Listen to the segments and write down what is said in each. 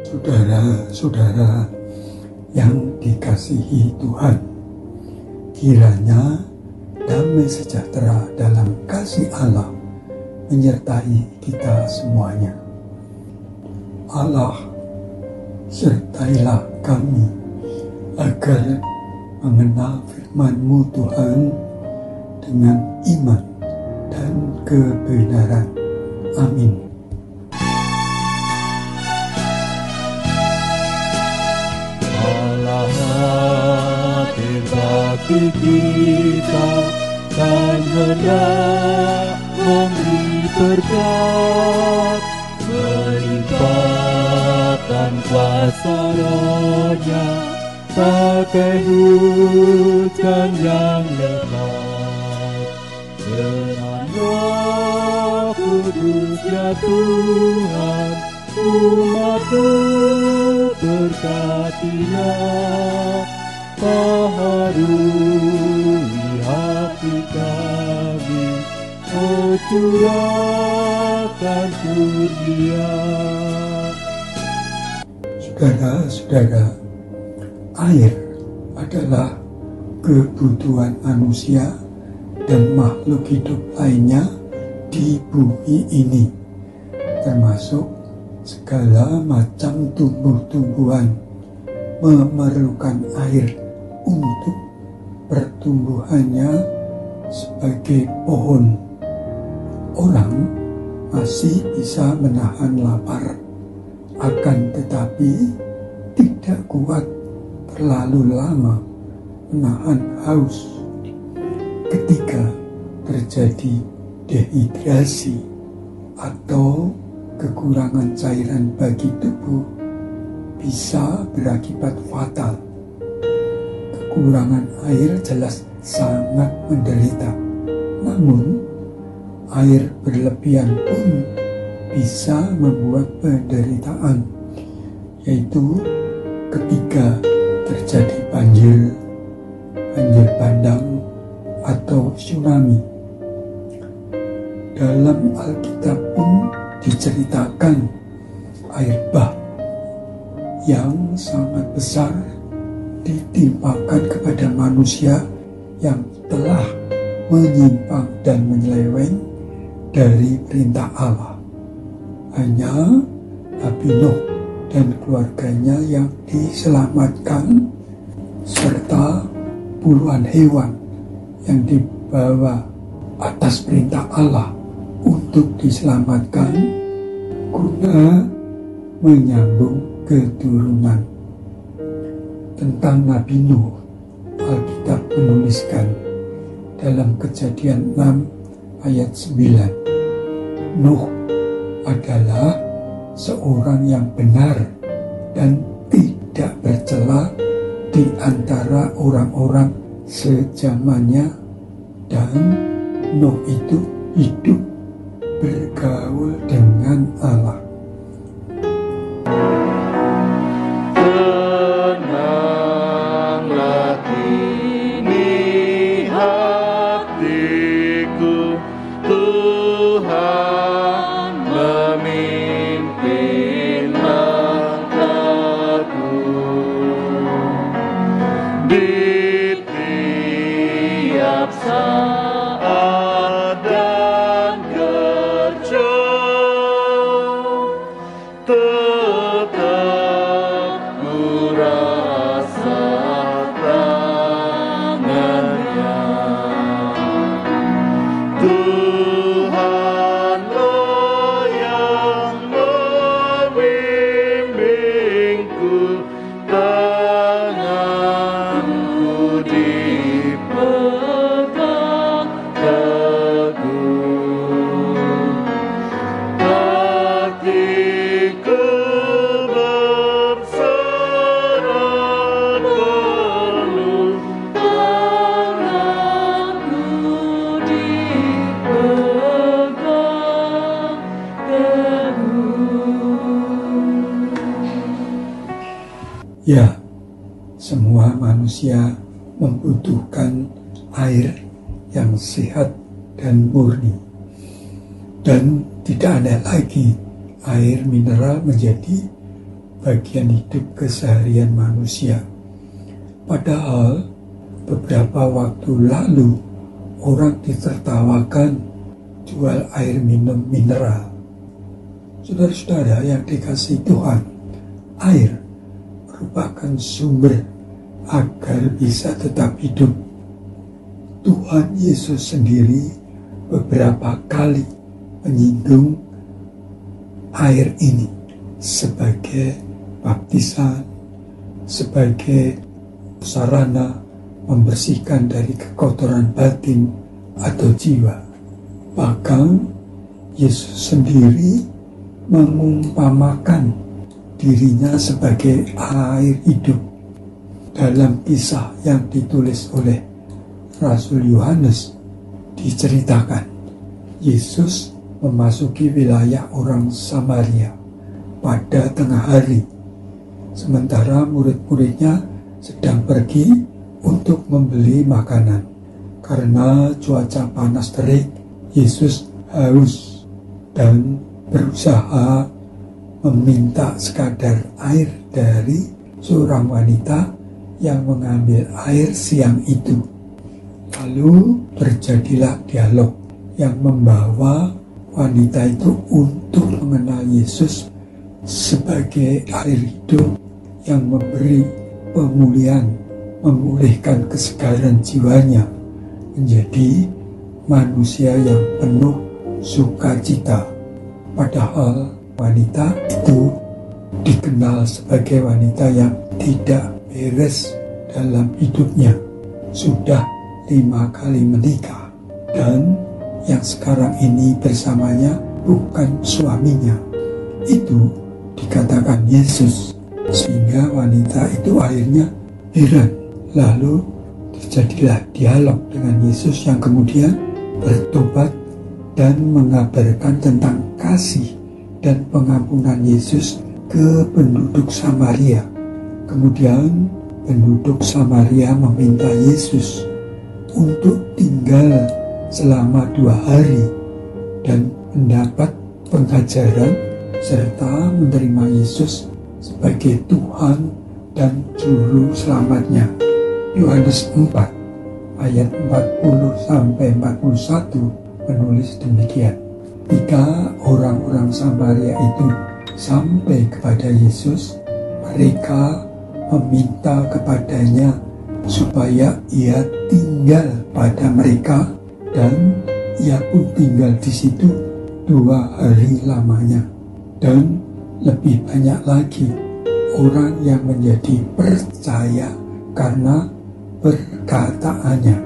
Saudara-saudara yang dikasihi Tuhan, kiranya damai sejahtera dalam kasih Allah menyertai kita semuanya. Allah, sertailah kami agar mengenal firman-Mu Tuhan dengan iman dan kebenaran. Amin. Allah hadir bagi kita dan hendak memberi berkat, melimpahkan kuasa Roh-Nya bagai hujan yang lebat. Dengan Roh Kudus ya Tuhan, umat-Mu berkatilah, baharui hati kami, curahkan kurnia. Saudara-saudara, air adalah kebutuhan manusia dan makhluk hidup lainnya di bumi ini, termasuk segala macam tumbuh-tumbuhan memerlukan air untuk pertumbuhannya sebagai pohon. Orang masih bisa menahan lapar, akan tetapi tidak kuat terlalu lama menahan haus. Ketika terjadi dehidrasi atau kekurangan cairan bagi tubuh, bisa berakibat fatal. Kekurangan air jelas sangat menderita. Namun, air berlebihan pun bisa membuat penderitaan, yaitu ketika terjadi banjir bandang, atau tsunami. Dalam Alkitab pun diceritakan air bah yang sangat besar ditimpakan kepada manusia yang telah menyimpang dan menyeleweng dari perintah Allah. Hanya Nabi Nuh dan keluarganya yang diselamatkan, serta puluhan hewan yang dibawa atas perintah Allah untuk diselamatkan guna menyambung keturunan. Tentang Nabi Nuh, Alkitab menuliskan dalam Kejadian 6 ayat 9, Nuh adalah seorang yang benar dan tidak bercela di antara orang-orang sezamannya, dan Nuh itu hidup bergaul dengan Allah. Tenanglah kini hatiku, Tuhan memimpin langkahku. Di tiap saat dan kerja, tetap ku rasa tangannya. Tuhanlah yang membimbingku, tanganku dipegang teguh, hatiku berserah penuh, tanganku dipegang teguh. Ya, semua manusia membutuhkan air yang sehat dan murni, dan tidak ada lagi air mineral menjadi bagian hidup keseharian manusia. Padahal beberapa waktu lalu orang ditertawakan jual air minum mineral. Saudara-saudara yang dikasihi Tuhan, air merupakan sumber agar bisa tetap hidup. Tuhan Yesus sendiri beberapa kali menyinggung air ini sebagai baptisan, sebagai sarana membersihkan dari kekotoran batin atau jiwa. Bahkan Yesus sendiri mengumpamakan dirinya sebagai air hidup. Dalam kisah yang ditulis oleh Rasul Yohanes diceritakan Yesus memasuki wilayah orang Samaria pada tengah hari, sementara murid-muridnya sedang pergi untuk membeli makanan. Karena cuaca panas terik, Yesus haus dan berusaha meminta sekadar air dari seorang wanita yang mengambil air siang itu. Lalu terjadilah dialog yang membawa wanita itu untuk mengenal Yesus sebagai air hidup yang memberi pemulihan, memulihkan kesegaran jiwanya menjadi manusia yang penuh sukacita. Padahal wanita itu dikenal sebagai wanita yang tidak beres dalam hidupnya, sudah 5 kali menikah, dan yang sekarang ini bersamanya bukan suaminya. Itu dikatakan Yesus, sehingga wanita itu akhirnya heran. Lalu terjadilah dialog dengan Yesus yang kemudian bertobat dan mengabarkan tentang kasih dan pengampunan Yesus ke penduduk Samaria. Kemudian penduduk Samaria meminta Yesus untuk tinggal selama 2 hari dan mendapat pengajaran serta menerima Yesus sebagai Tuhan dan Juru Selamatnya. Yohanes 4 ayat 40-41 menulis demikian. Ketika orang-orang Samaria itu sampai kepada Yesus, mereka meminta kepadanya supaya ia tinggal pada mereka, dan ia pun tinggal di situ 2 hari lamanya. Dan lebih banyak lagi orang yang menjadi percaya karena perkataannya.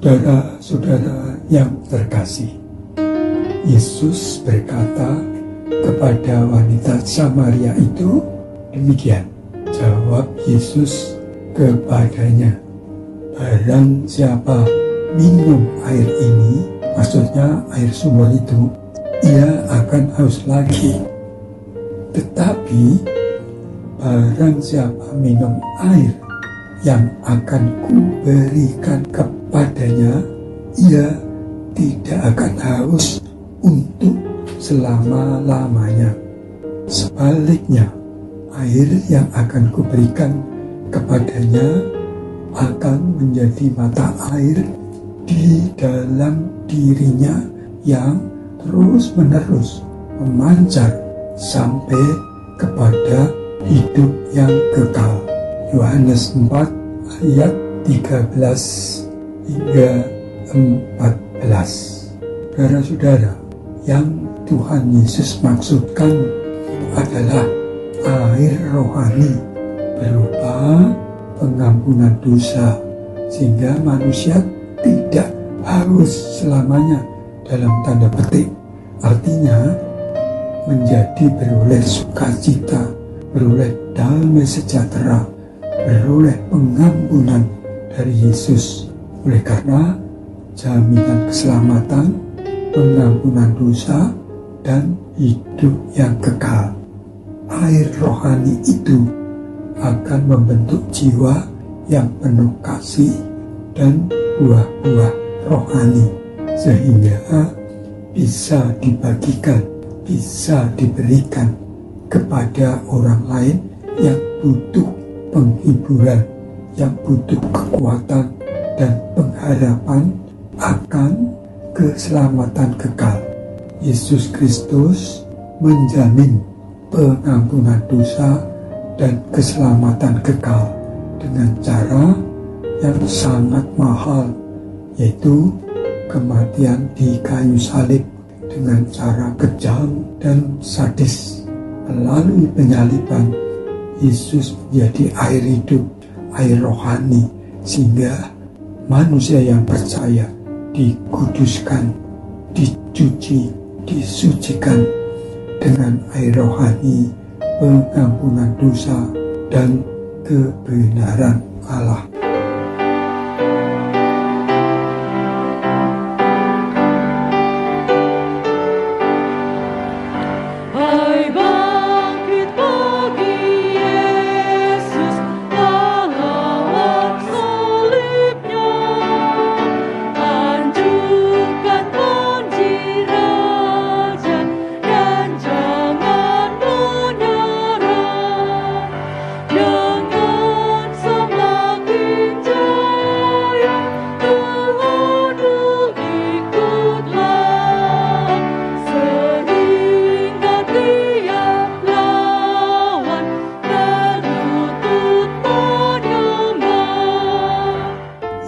Saudara-saudara yang terkasih, Yesus berkata kepada wanita Samaria itu demikian. Jawab Yesus kepadanya, barang siapa minum air ini, maksudnya air sumur itu, ia akan haus lagi. Tetapi barang siapa minum air yang akan kuberikan kepadanya, ia tidak akan haus untuk selama-lamanya. Sebaliknya, air yang akan kuberikan kepadanya akan menjadi mata air di dalam dirinya yang terus-menerus memancar sampai kepada hidup yang kekal. Yohanes 4 ayat 13 hingga 14. Saudara-saudara, yang Tuhan Yesus maksudkan adalah air rohani berupa pengampunan dosa, sehingga manusia tidak haus selamanya dalam tanda petik. Artinya menjadi beroleh sukacita, beroleh damai sejahtera, beroleh pengampunan dari Yesus. Oleh karena jaminan keselamatan, pengampunan dosa, dan hidup yang kekal. Air rohani itu akan membentuk jiwa yang penuh kasih dan buah-buah rohani, sehingga bisa dibagikan, bisa diberikan kepada orang lain yang butuh penghiburan, yang butuh kekuatan dan pengharapan akan keselamatan kekal. Yesus Kristus menjamin pengampunan dosa dan keselamatan kekal dengan cara yang sangat mahal, yaitu kematian di kayu salib dengan cara kejam dan sadis. Melalui penyaliban, Yesus menjadi air hidup, air rohani, sehingga manusia yang percaya dikuduskan, dicuci, disucikan dengan air rohani, pengampunan dosa, dan kebenaran Allah.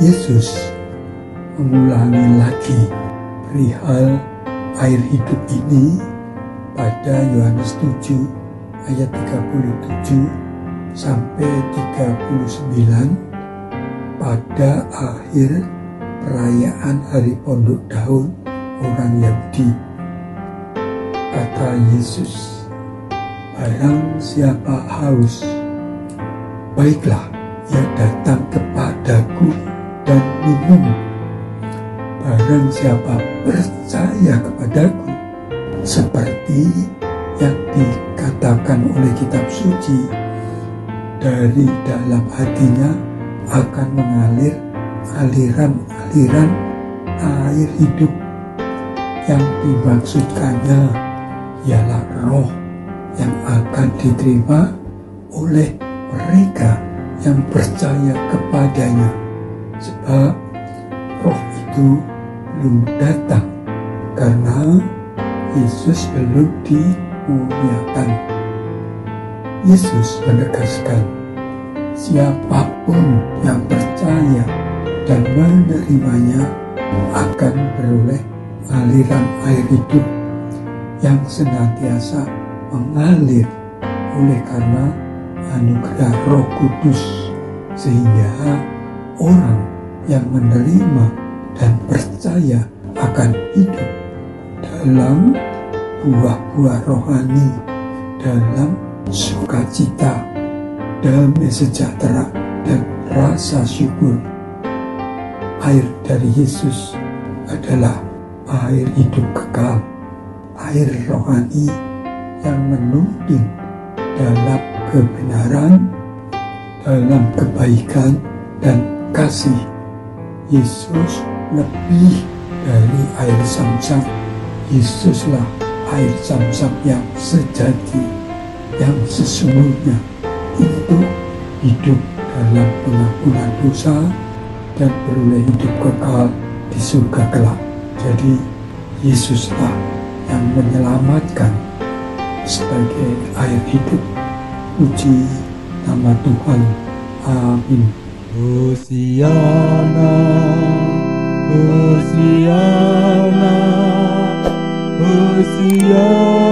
Yesus mengulangi lagi perihal air hidup ini pada Yohanes 7 ayat 37 sampai 39 pada akhir perayaan Hari Pondok Daun orang Yahudi. Kata Yesus, "Barang siapa haus, baiklah ia datang kepadaku dan minum. Barang siapa percaya kepadaku, seperti yang dikatakan oleh kitab suci, dari dalam hatinya akan mengalir aliran-aliran air hidup." Yang dimaksudkannya ialah roh yang akan diterima oleh mereka yang percaya kepadanya, sebab roh itu belum datang karena Yesus belum dimuliakan. Yesus menegaskan, siapapun yang percaya dan menerimanya akan beroleh aliran air hidup yang senantiasa mengalir oleh karena anugerah Roh Kudus, sehingga orang yang menerima dan percaya akan hidup dalam buah-buah rohani, dalam sukacita, damai sejahtera, dan rasa syukur. Air dari Yesus adalah air hidup kekal, air rohani yang menuntun dalam kebenaran, dalam kebaikan dan kasih. Yesus lebih dari air Zam-Zam. Yesuslah air Zam-Zam yang sejati, yang sesungguhnya untuk hidup dalam pengampunan dosa dan beroleh hidup kekal di surga kelak. Jadi Yesuslah yang menyelamatkan sebagai air hidup. Puji nama Tuhan. Amin. Hosiana, Hosiana, Hosiana.